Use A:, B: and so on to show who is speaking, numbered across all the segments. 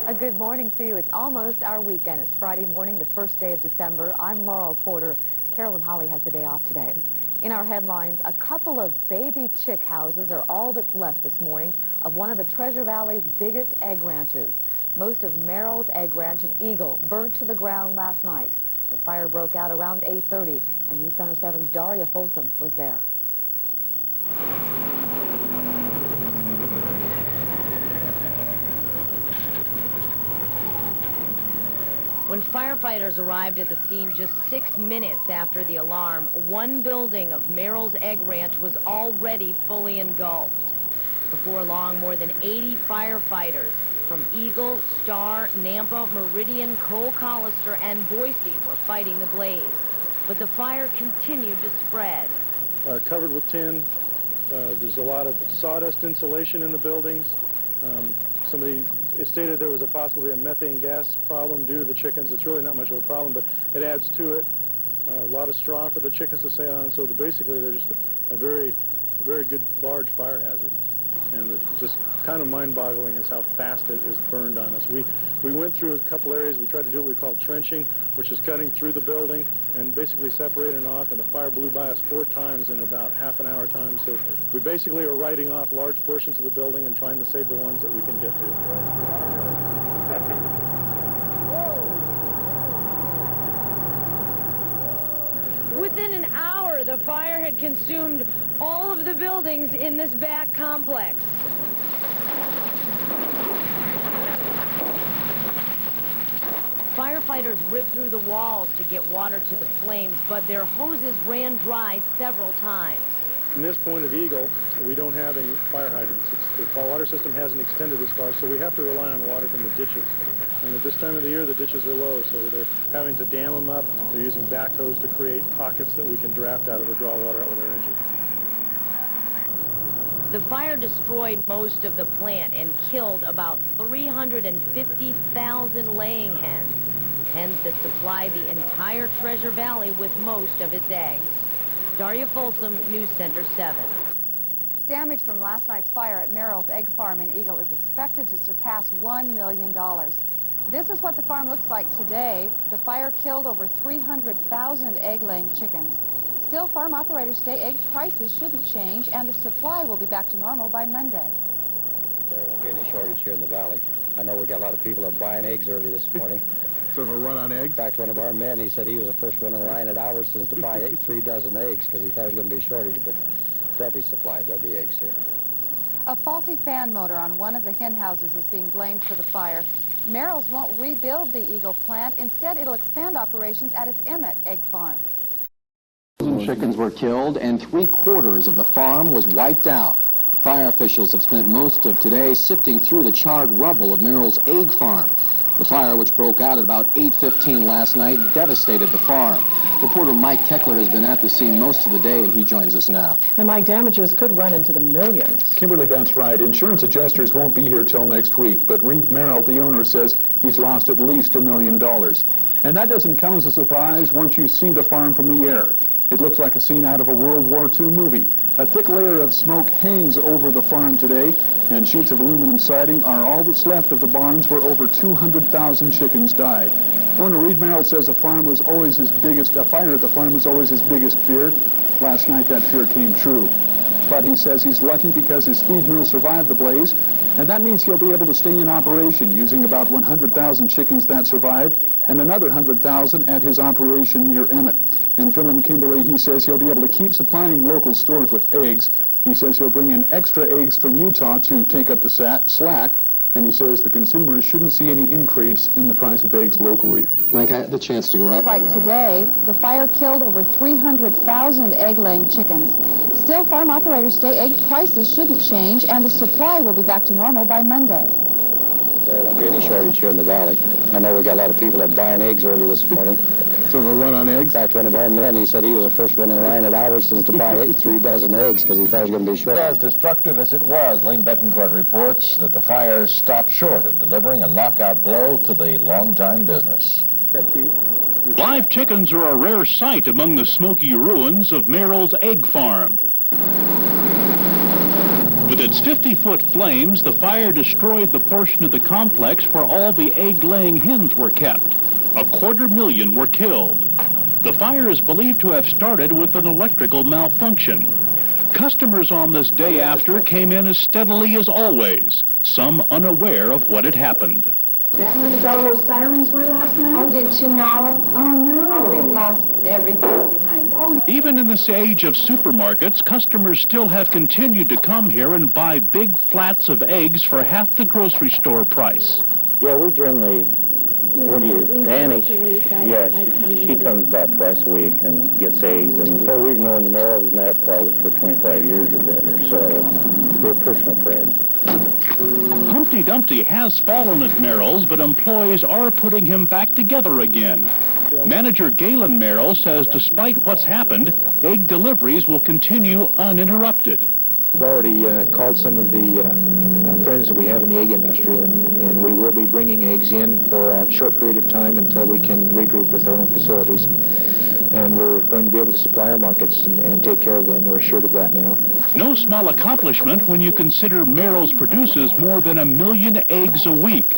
A: A good morning to you. It's almost our weekend. It's Friday morning, the first day of December. I'm Laurel Porter. Carolyn Holly has the day off today. In our headlines, a couple of baby chick houses are all that's left this morning of one of the Treasure Valley's biggest egg ranches. Most of Merrill's egg ranch in Eagle burnt to the ground last night. The fire broke out around 8:30, and News Center 7's Daria Folsom was there.
B: When firefighters arrived at the scene just 6 minutes after the alarm, one building of Merrill's egg ranch was already fully engulfed. Before long, more than 80 firefighters from Eagle, Star, Nampa, Meridian, Cole-Collister, and Boise were fighting the blaze. But the fire continued to spread.
C: Covered with tin. There's a lot of sawdust insulation in the buildings. Somebody stated there was possibly a methane gas problem due to the chickens. It's really not much of a problem, but it adds to it. A lot of straw for the chickens to stay on, so basically they're just a very, very good large fire hazard. And it's just kind of mind-boggling is how fast it is burned on us. We went through a couple areas. We tried to do what we call trenching, which is cutting through the building and basically separating off, and the fire blew by us 4 times in about half an hour time. So we basically are writing off large portions of the building and trying to save the ones that we can get to.
B: Within an hour, the fire had consumed all of the buildings in this back complex. Firefighters ripped through the walls to get water to the flames, but their hoses ran dry several times.
C: From this point of Eagle, we don't have any fire hydrants. The water system hasn't extended this far, so we have to rely on water from the ditches. And at this time of the year, the ditches are low, so they're having to dam them up. They're using backhoes to create pockets that we can draft out of or draw water out with our engine.
B: The fire destroyed most of the plant and killed about 350,000 laying hens, hens that supply the entire Treasure Valley with most of its eggs. Daria Folsom, News Center 7.
D: Damage from last night's fire at Merrill's egg farm in Eagle is expected to surpass $1 million. This is what the farm looks like today. The fire killed over 300,000 egg-laying chickens. Still, farm operators say egg prices shouldn't change, and the supply will be back to normal by Monday.
E: There won't be any shortage here in the valley. I know we got a lot of people that are buying eggs early this morning.
F: Sort of a run on eggs?
E: In fact, one of our men, he said he was the first one in line at Albertsons to buy 3 dozen eggs because he thought there was going to be a shortage, but they'll be supplied. There'll be eggs here.
D: A faulty fan motor on one of the hen houses is being blamed for the fire. Merrill's won't rebuild the Eagle plant. Instead, it'll expand operations at its Emmett egg farm.
G: Chickens were killed and 3/4 of the farm was wiped out. Fire officials have spent most of today sifting through the charred rubble of Merrill's egg farm. The fire, which broke out at about 8:15 last night, devastated the farm. Reporter Mike Keckler has been at the scene most of the day, and he joins us now.
H: And Mike, damages could run into the millions.
F: Kimberly, that's right. Insurance adjusters won't be here till next week, but Reed Merrill, the owner, says he's lost at least $1 million. And that doesn't come as a surprise once you see the farm from the air. It looks like a scene out of a World War II movie. A thick layer of smoke hangs over the farm today, and sheets of aluminum siding are all that's left of the barns where over 200,000 chickens died. Owner Reed Merrill says a fire at the farm was always his biggest fear. Last night that fear came true. But he says he's lucky because his feed mill survived the blaze, and that means he'll be able to stay in operation using about 100,000 chickens that survived and another 100,000 at his operation near Emmett. And Phil and Kimberly, he says he'll be able to keep supplying local stores with eggs. He says he'll bring in extra eggs from Utah to take up the slack. And he says the consumers shouldn't see any increase in the price of eggs locally.
G: Mike, I had the chance to go out.
D: Like today, the fire killed over 300,000 egg-laying chickens. Still, farm operators say egg prices shouldn't change, and the supply will be back to normal by Monday.
E: There won't be any shortage here in the valley. I know we got a lot of people that are buying eggs early this morning.
F: Sort of a run on eggs?
E: In fact, one of our men, he said he was the first one in line at Albertsons to buy 3 dozen eggs because he thought it was going to be short.
I: As destructive as it was, Lane Betancourt reports that the fires stopped short of delivering a knockout blow to the longtime business.
G: Thank you.
J: Live chickens are a rare sight among the smoky ruins of Merrill's egg farm. With its 50-foot flames, the fire destroyed the portion of the complex where all the egg-laying hens were kept. 250,000 were killed. The fire is believed to have started with an electrical malfunction. Customers on this day after came in as steadily as always, some unaware of what had happened.
K: That's all those sirens were last night? Oh, did you know? Oh, no. We've lost everything behind us.
J: Even in this age of supermarkets, customers still have continued to come here and buy big flats of eggs for half the grocery store price.
L: Yeah, we generally, what do you, Annie, she comes about twice a week and gets eggs. And we've known the Merrills and that probably for 25 years or better, so we're personal friends.
J: Humpty Dumpty has fallen at Merrill's, but employees are putting him back together again. Manager Galan Merrill says despite what's happened, egg deliveries will continue uninterrupted.
M: We've already called some of the friends that we have in the egg industry, and we will be bringing eggs in for a short period of time until we can regroup with our own facilities. And we're going to be able to supply our markets and take care of them. We're assured of that now.
J: No small accomplishment when you consider Merrill's produces more than 1 million eggs a week.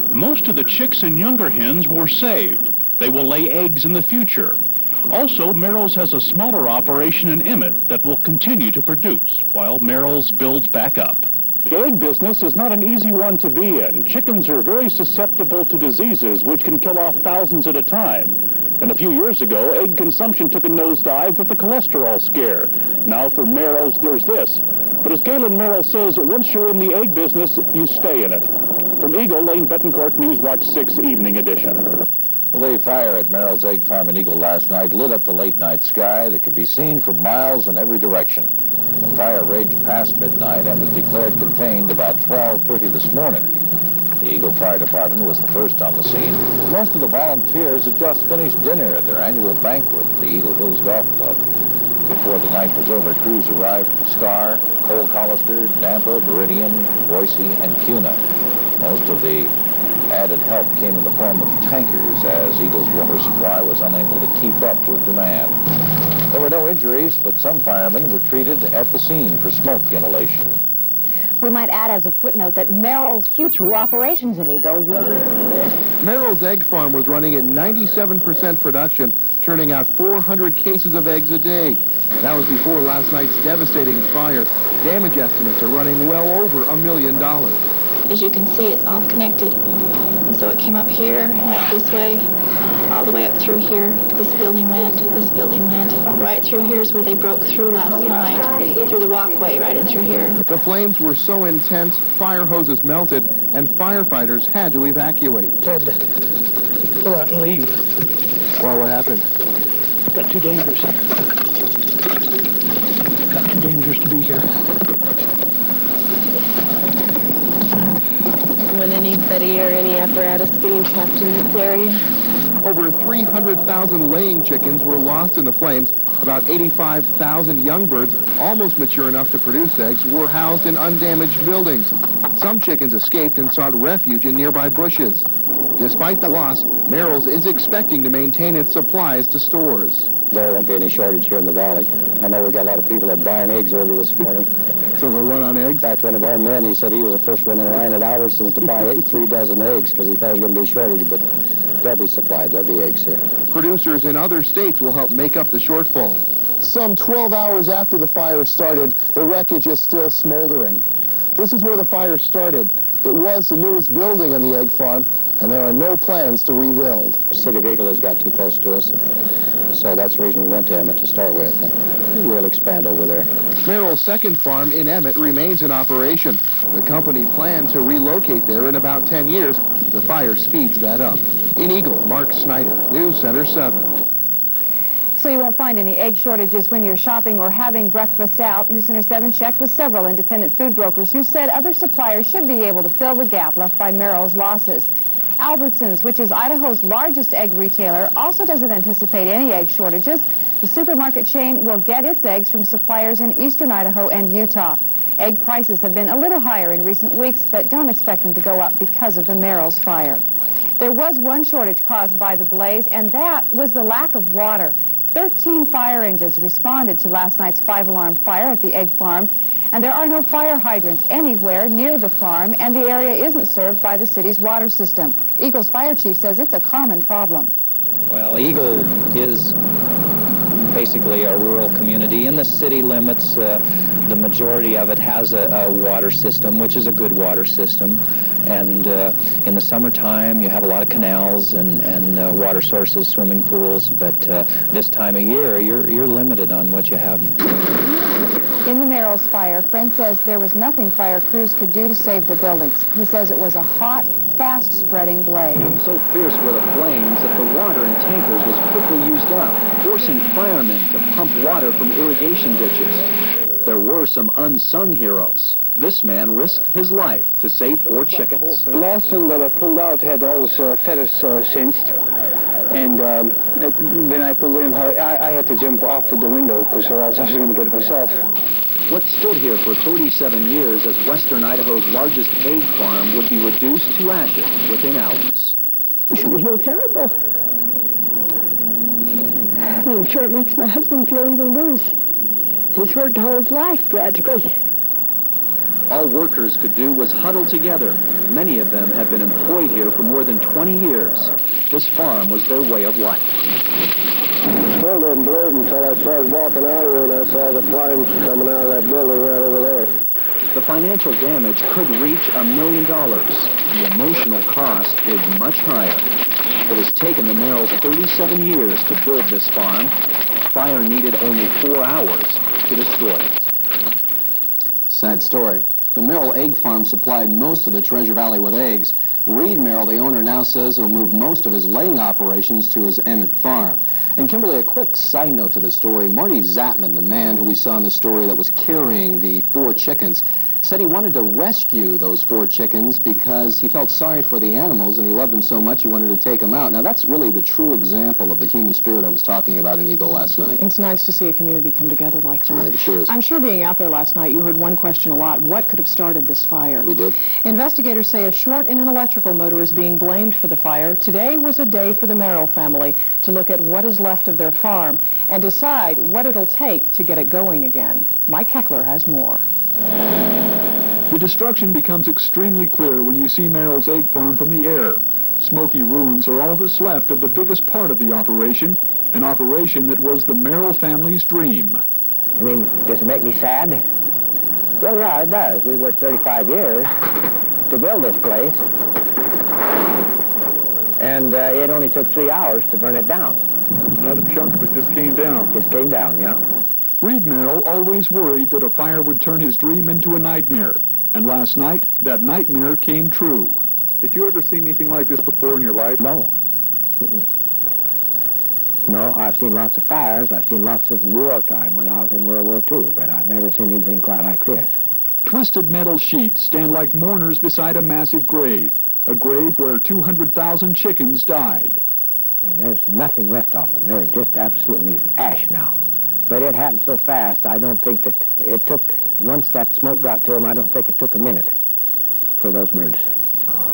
J: Most of the chicks and younger hens were saved. They will lay eggs in the future. Also, Merrill's has a smaller operation in Emmett that will continue to produce while Merrill's builds back up.
N: The egg business is not an easy one to be in. Chickens are very susceptible to diseases which can kill off thousands at a time. And a few years ago, egg consumption took a nosedive with the cholesterol scare. Now for Merrill's, there's this. But as Galan Merrill says, once you're in the egg business, you stay in it. From Eagle, Lane Betancourt, Newswatch 6 Evening Edition.
I: Well, the fire at Merrill's Egg Farm in Eagle last night lit up the late-night sky that could be seen for miles in every direction. The fire raged past midnight and was declared contained about 12:30 this morning. The Eagle Fire Department was the first on the scene. Most of the volunteers had just finished dinner at their annual banquet at the Eagle Hills Golf Club. Before the night was over, crews arrived from Star, Cole-Collister, Nampa, Meridian, Boise, and Cuna. Most of the added help came in the form of tankers as Eagle's water supply was unable to keep up with demand. There were no injuries, but some firemen were treated at the scene for smoke inhalation.
A: We might add as a footnote that Merrill's future operations in Eagle will...
O: Merrill's egg farm was running at 97% production, turning out 400 cases of eggs a day. That was before last night's devastating fire. Damage estimates are running well over $1 million.
P: As you can see, it's all connected. And so it came up here, went this way, all the way up through here. This building went. Right through here is where they broke through last night, through the walkway, right in through here.
O: The flames were so intense, fire hoses melted, and firefighters had to evacuate.
Q: Had to pull out and leave.
O: Well, what happened?
Q: Got too dangerous. Got too dangerous to be here.
H: When anybody or any apparatus getting trapped in this area.
O: Over 300,000 laying chickens were lost in the flames. About 85,000 young birds, almost mature enough to produce eggs, were housed in undamaged buildings. Some chickens escaped and sought refuge in nearby bushes. Despite the loss, Merrill's is expecting to maintain its supplies to stores.
E: There won't be any shortage here in the valley. I know we got a lot of people that are buying eggs early this morning.
O: So they'll run on eggs?
E: In fact, one of our men, he said he was the first one in line at Albertsons to buy 3 dozen eggs because he thought there was going to be a shortage, but they'll be supplied. There'll be eggs here.
O: Producers in other states will help make up the shortfall.
R: Some 12 hours after the fire started, the wreckage is still smoldering. This is where the fire started. It was the newest building on the egg farm, and there are no plans to rebuild.
E: The city of Eagle has got too close to us, so that's the reason we went to Emmett to start with. We'll expand over there.
O: Merrill's second farm in Emmett remains in operation. The company plans to relocate there in about 10 years. The fire speeds that up. In Eagle, Mark Snyder, News Center 7.
D: So you won't find any egg shortages when you're shopping or having breakfast out. News Center 7 checked with several independent food brokers who said other suppliers should be able to fill the gap left by Merrill's losses. Albertsons, which is Idaho's largest egg retailer, also doesn't anticipate any egg shortages. The supermarket chain will get its eggs from suppliers in eastern Idaho and Utah. Egg prices have been a little higher in recent weeks, but don't expect them to go up because of the Merrill's fire. There was one shortage caused by the blaze, and that was the lack of water. 13 fire engines responded to last night's 5-alarm fire at the egg farm, And there are no fire hydrants anywhere near the farm, and the area isn't served by the city's water system. Eagle's fire chief says it's a common problem.
S: Well, Eagle is basically a rural community. In the city limits, the majority of it has a water system, which is a good water system. And in the summertime, you have a lot of canals and water sources, swimming pools. But this time of year, you're limited on what you have.
D: In the Merrill's fire, Friend says there was nothing fire crews could do to save the buildings. He says it was a hot, fast-spreading blaze.
T: So fierce were the flames that the water in tankers was quickly used up, forcing firemen to pump water from irrigation ditches. There were some unsung heroes. This man risked his life to save 4 chickens.
Q: The last one that I pulled out had all his feathers singed. And when I pulled him, I had to jump off of the window because or else I was going to get it myself.
T: What stood here for 37 years as western Idaho's largest egg farm would be reduced to ashes within hours.
K: It's going to feel terrible. I'm sure it makes my husband feel even worse. He's worked all his life, practically.
T: All workers could do was huddle together. Many of them have been employed here for more than 20 years. This farm was their way of life.
Q: Still didn't believe until I started walking out here and I saw the flames coming out of that building right over there.
T: The financial damage could reach $1 million. The emotional cost is much higher. It has taken the Merrills 37 years to build this farm. Fire needed only 4 hours to destroy it.
G: Sad story. The Merrill egg farm supplied most of the Treasure Valley with eggs. Reed Merrill, the owner, now says he'll move most of his laying operations to his Emmett farm. And Kimberly, a quick side note to the story. Marty Zapman, the man who we saw in the story that was carrying the 4 chickens, said he wanted to rescue those 4 chickens because he felt sorry for the animals and he loved them so much he wanted to take them out. Now, that's really the true example of the human spirit I was talking about in Eagle last night.
U: It's nice to see a community come together like that.
G: Right, it sure is.
U: I'm sure being out there last night, you heard one question a lot. What could have started this fire?
G: We did.
U: Investigators say a short in an electrical motor is being blamed for the fire. Today was a day for the Merrill family to look at what is left of their farm and decide what it'll take to get it going again. Mike Keckler has more.
F: The destruction becomes extremely clear when you see Merrill's egg farm from the air. Smoky ruins are all that's left of the biggest part of the operation, an operation that was the Merrill family's dream.
V: I mean, does it make me sad? Well, yeah, it does. We worked 35 years to build this place, and it only took 3 hours to burn it down.
F: Another chunk of it just came down.
V: Just came down, yeah.
F: Reed Merrill always worried that a fire would turn his dream into a nightmare. And last night, that nightmare came true. Did you ever see anything like this before in your life?
V: No. No, I've seen lots of fires. I've seen lots of wartime when I was in World War II, but I've never seen anything quite like this.
F: Twisted metal sheets stand like mourners beside a massive grave, a grave where 200,000 chickens died.
V: And there's nothing left of them. They're just absolutely ash now. But it happened so fast, I don't think that it took, once that smoke got to them, I don't think it took a minute for those birds.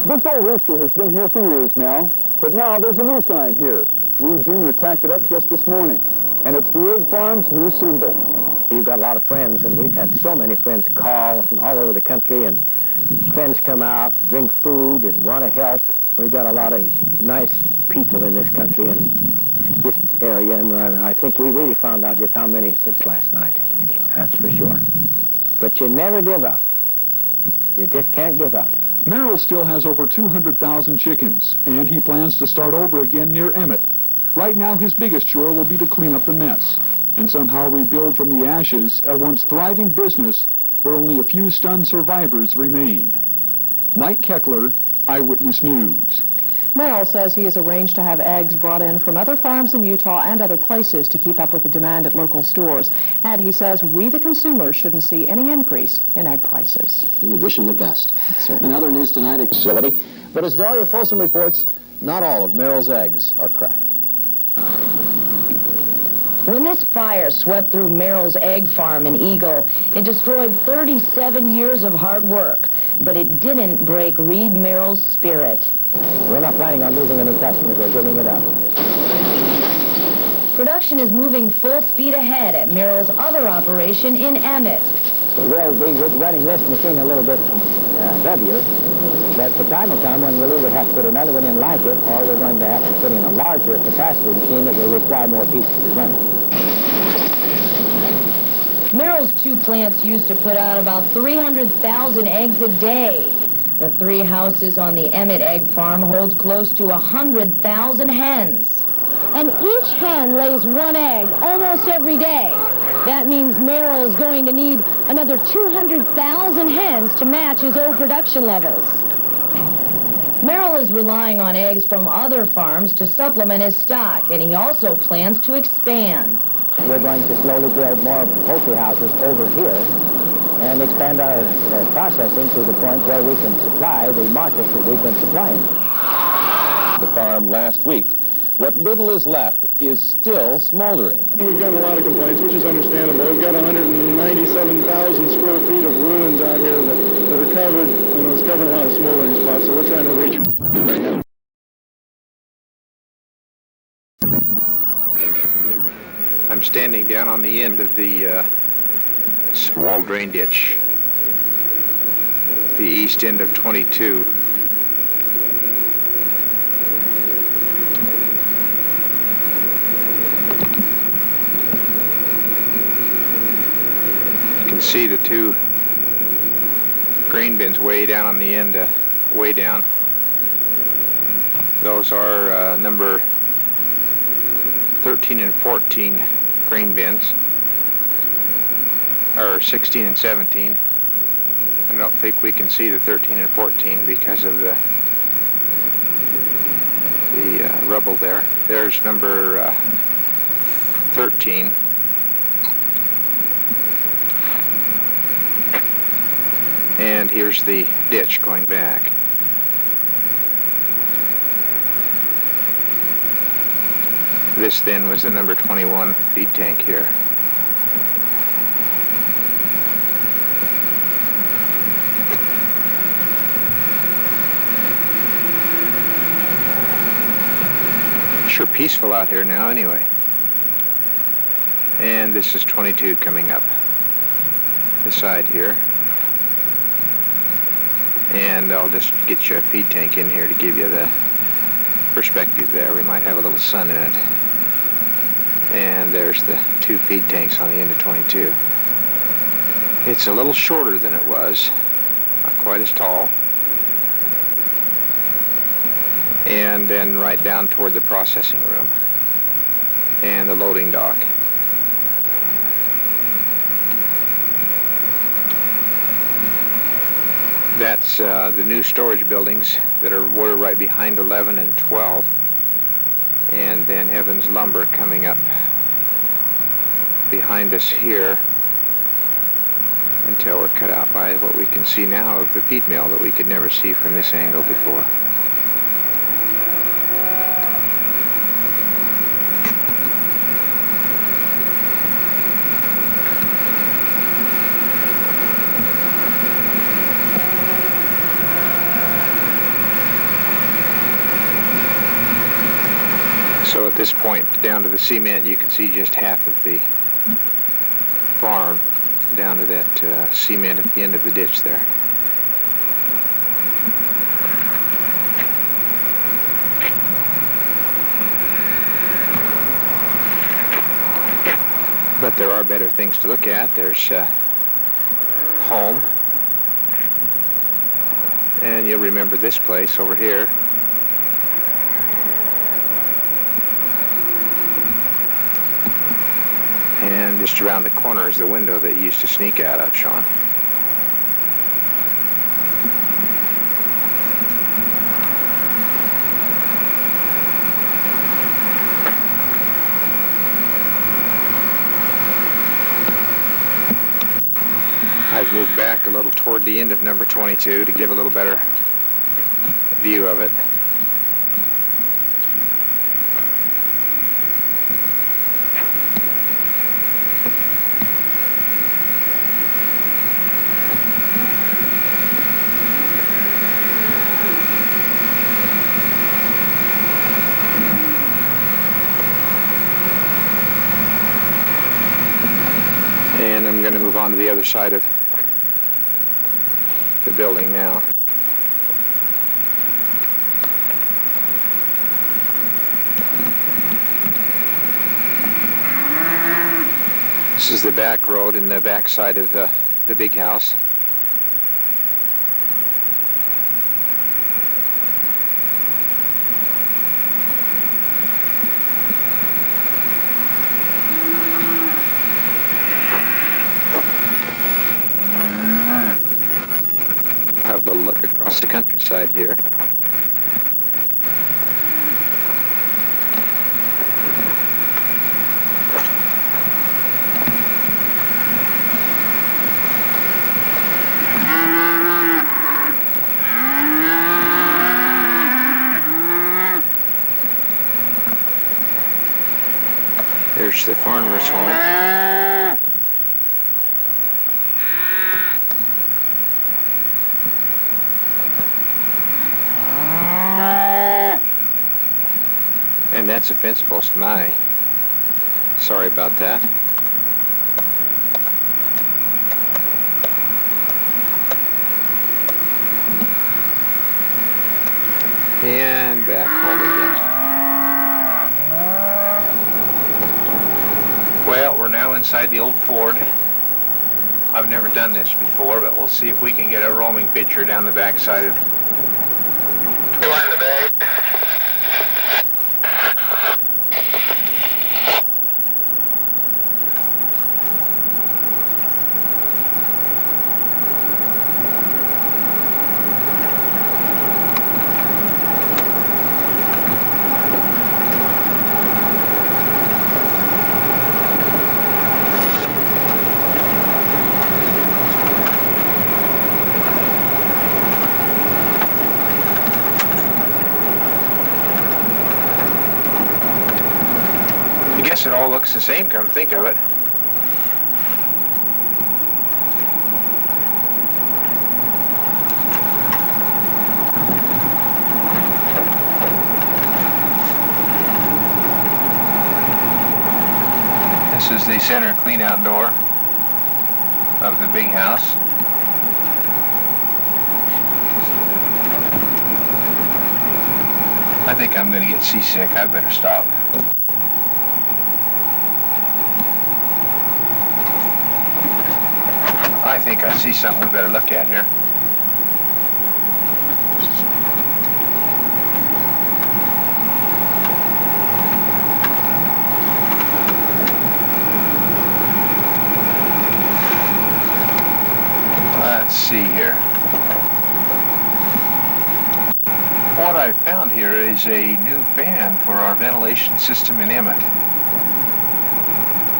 F: This old rooster has been here for years now, but now there's a new sign here. Reed Jr. tacked it up just this morning, and it's the egg farm's new symbol.
V: You've got a lot of friends, and we've had so many friends call from all over the country, and friends come out, bring food, and want to help. We've got a lot of nice people in this country, and this area, and I think we really found out just how many since last night. That's for sure. But you never give up. You just can't give up.
F: Merrill still has over 200,000 chickens, and he plans to start over again near Emmett. Right now, his biggest chore will be to clean up the mess and somehow rebuild from the ashes a once thriving business where only a few stunned survivors remain. Mike Keckler, Eyewitness News.
U: Merrill says he has arranged to have eggs brought in from other farms in Utah and other places to keep up with the demand at local stores. And he says we, the consumers, shouldn't see any increase in egg prices.
G: We wish him the best. In other news tonight, facility. But as Dahlia Folsom reports, not all of Merrill's eggs are cracked.
B: When this fire swept through Merrill's egg farm in Eagle, it destroyed 37 years of hard work, but it didn't break Reed Merrill's spirit.
V: We're not planning on losing any customers or giving it up.
B: Production is moving full speed ahead at Merrill's other operation in Emmett.
V: We'll be running this machine a little bit heavier, but the time will come when we'll either have to put another one in like it, or we're going to have to put in a larger capacity machine that will require more people to run it.
B: Merrill's 2 plants used to put out about 300,000 eggs a day. The 3 houses on the Emmett Egg Farm hold close to 100,000 hens. And each hen lays 1 egg almost every day. That means Merrill is going to need another 200,000 hens to match his old production levels. Merrill is relying on eggs from other farms to supplement his stock, and he also plans to expand.
V: We're going to slowly build more poultry houses over here and expand our processing to the point where we can supply the markets that we've been supplying.
C: The farm last week. What little is left is still smoldering.
L: We've gotten a lot of complaints, which is understandable. We've got 197,000 square feet of ruins out here that are covered, you know, it's covering a lot of smoldering spots, so we're trying to reach right now.
M: I'm standing down on the end of the small drain ditch, the east end of 22. You can see the 2 grain bins way down on the end, way down. Those are number 13 and 14 grain bins, or 16 and 17. I don't think we can see the 13 and 14 because of the rubble there. There's number 13. And here's the ditch going back. This then was the number 21 feed tank here. Sure peaceful out here now anyway. And this is 22 coming up this side here. And I'll just get you a feed tank in here to give you the perspective there. We might have a little sun in it. And there's the 2 feed tanks on the end of 22. It's a little shorter than it was, not quite as tall. And then right down toward the processing room and the loading dock. That's the new storage buildings that were right behind 11 and 12. And then Evans Lumber coming up behind us here until we're cut out by what we can see now of the feed mill that we could never see from this angle before. So at this point, down to the cement, you can see just half of the farm down to that cement at the end of the ditch there. But there are better things to look at. There's home. And you'll remember this place over here. And just around the corner is the window that you used to sneak out of, Sean. I've moved back a little toward the end of number 22 to give a little better view of it. And I'm going to move on to the other side of the building now. This is the back road in the back side of the big house. Have a little look across the countryside here. There's the farmer's home. And that's a fence post. My, sorry about that. And back home again. Well, we're now inside the old Ford. I've never done this before, but we'll see if we can get a roaming picture down the backside of... Line the bay. I guess it all looks the same, come to think of it. This is the center clean-out door of the big house. I think I'm going to get seasick. I better stop. I think I see something we better look at here. Let's see here. What I found here is a new fan for our ventilation system in Emmett.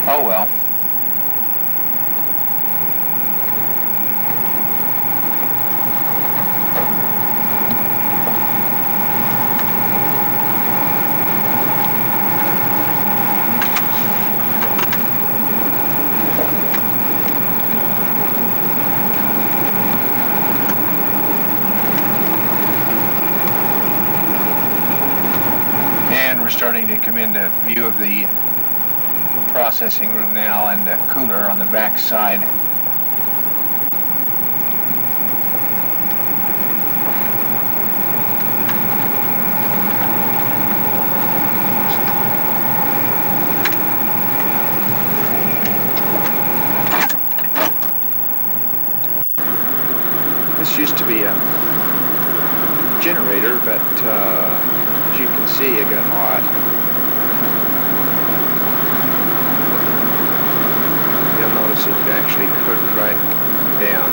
M: Oh well. Starting to come into view of the processing room now and a cooler on the back side. This used to be a generator, but as you can see, it got hot. You'll notice it actually cooked right down.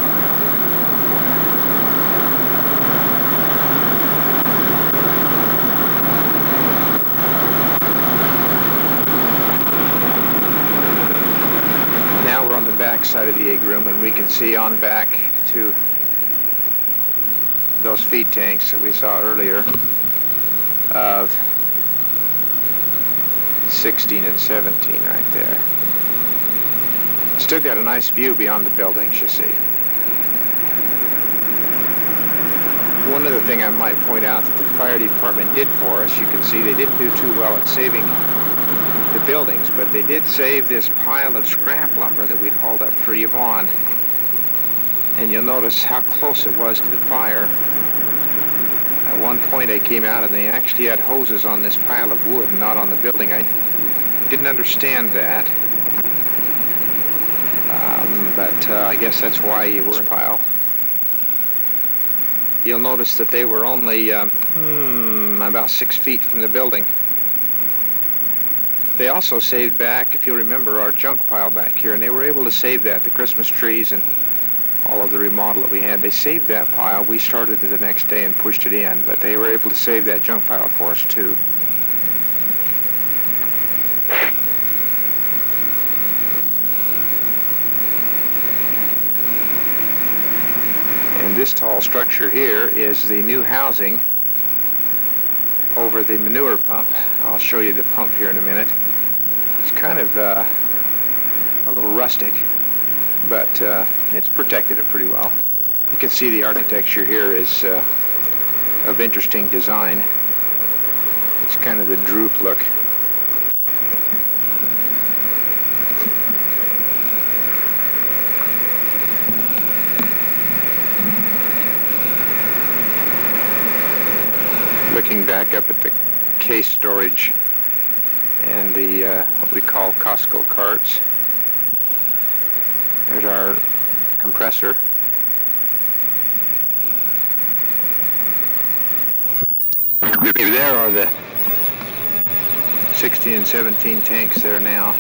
M: Now we're on the back side of the egg room, and we can see on back to those feed tanks that we saw earlier of 16 and 17 right there. Still got a nice view beyond the buildings, you see. One other thing I might point out that the fire department did for us, you can see they didn't do too well at saving the buildings, but they did save this pile of scrap lumber that we'd hauled up for Yvonne. And you'll notice how close it was to the fire. At one point I came out and they actually had hoses on this pile of wood and not on the building. I didn't understand that. But I guess that's why you were in pile. You'll notice that they were only about 6 feet from the building. They also saved back, if you remember, our junk pile back here, and they were able to save that, the Christmas trees and all of the remodel that we had. They saved that pile. We started it the next day and pushed it in, but they were able to save that junk pile for us too. And this tall structure here is the new housing over the manure pump. I'll show you the pump here in a minute. It's kind of a little rustic, but it's protected it pretty well. You can see the architecture here is of interesting design. It's kind of the droop look. Looking back up at the case storage and the what we call Costco carts. There's our compressor. There are the 16 and 17 tanks there now,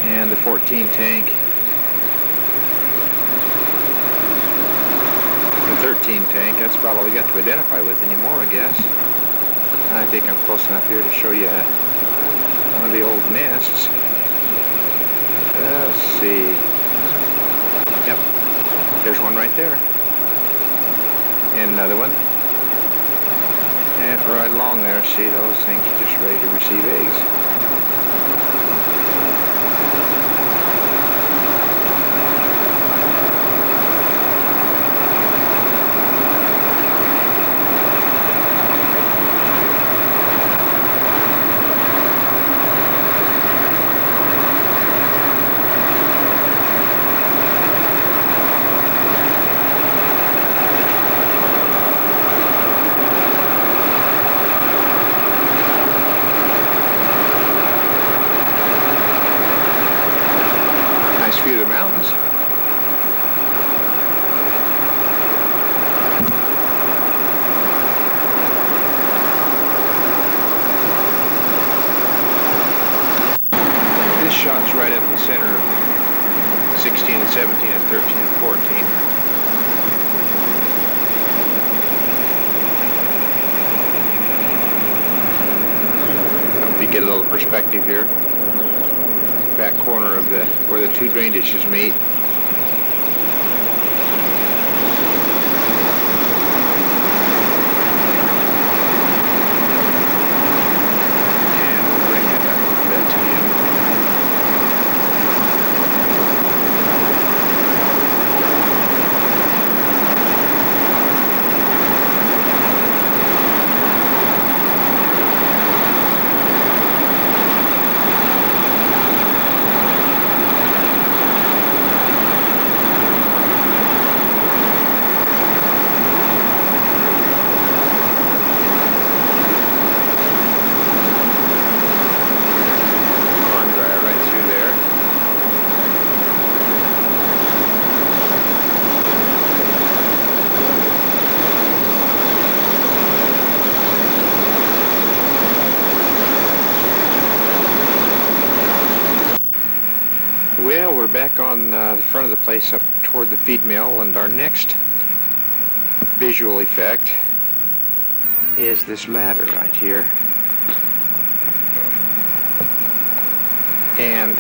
M: and the 14 tank, the 13 tank. That's about all we got to identify with anymore, I guess. I think I'm close enough here to show you one of the old nests. Let's see. Yep, there's one right there, and another one. And right along there, see, those things are just ready to receive eggs. View of the mountains. This shot's right up the center of 16 and 17 and 13 and 14. Hope you get a little perspective here. Back corner of where the two drain ditches meet. And we'll bring it up a little bit to you. Well, we're back on the front of the place up toward the feed mill, and our next visual effect is this ladder right here. And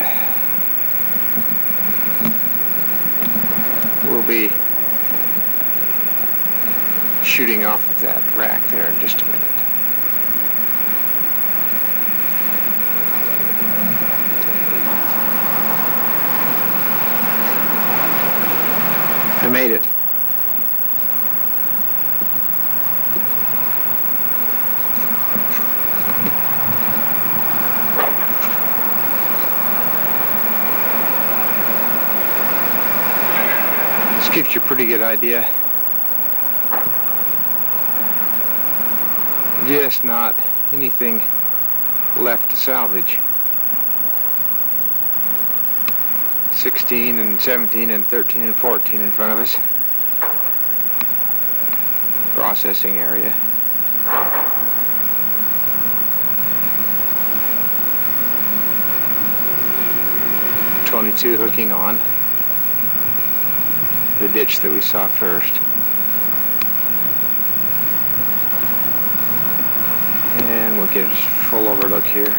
M: we'll be shooting off of that rack there in just a minute. I made it. Gives you a pretty good idea. Just not anything left to salvage. 16 and 17 and 13 and 14 in front of us. Processing area. .22 hooking on the ditch that we saw first. And we'll get a full overlook here.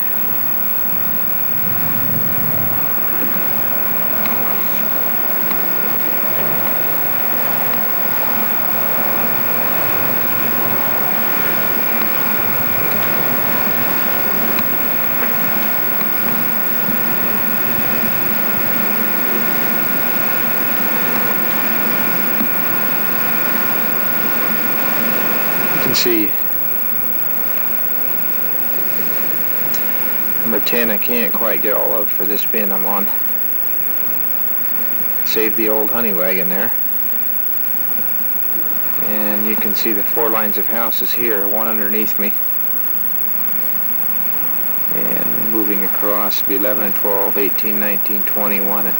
M: See, number 10 I can't quite get all of for this bin I'm on. Save the old honey wagon there. And you can see the 4 lines of houses here, one underneath me. And moving across, be 11 and 12, 18, 19, 21, and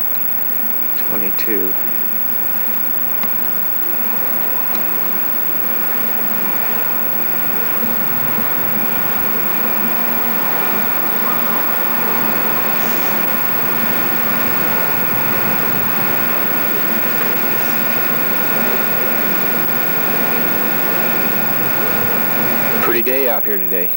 M: 22. Pretty day out here today.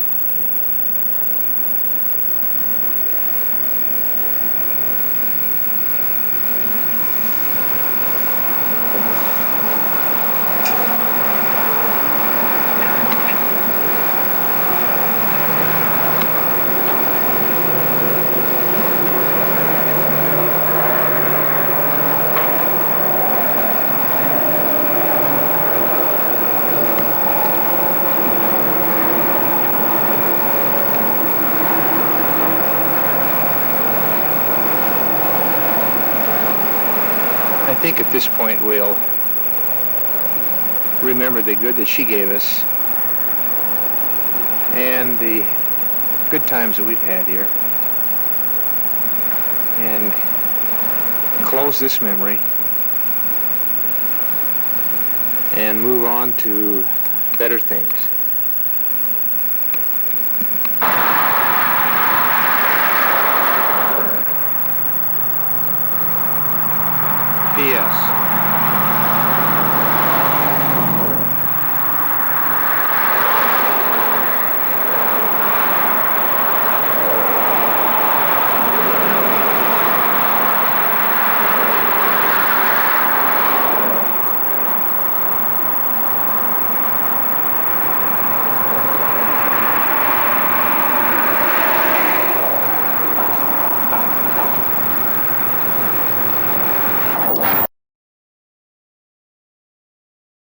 M: I think at this point we'll remember the good that she gave us and the good times that we've had here, and close this memory and move on to better things. P.S.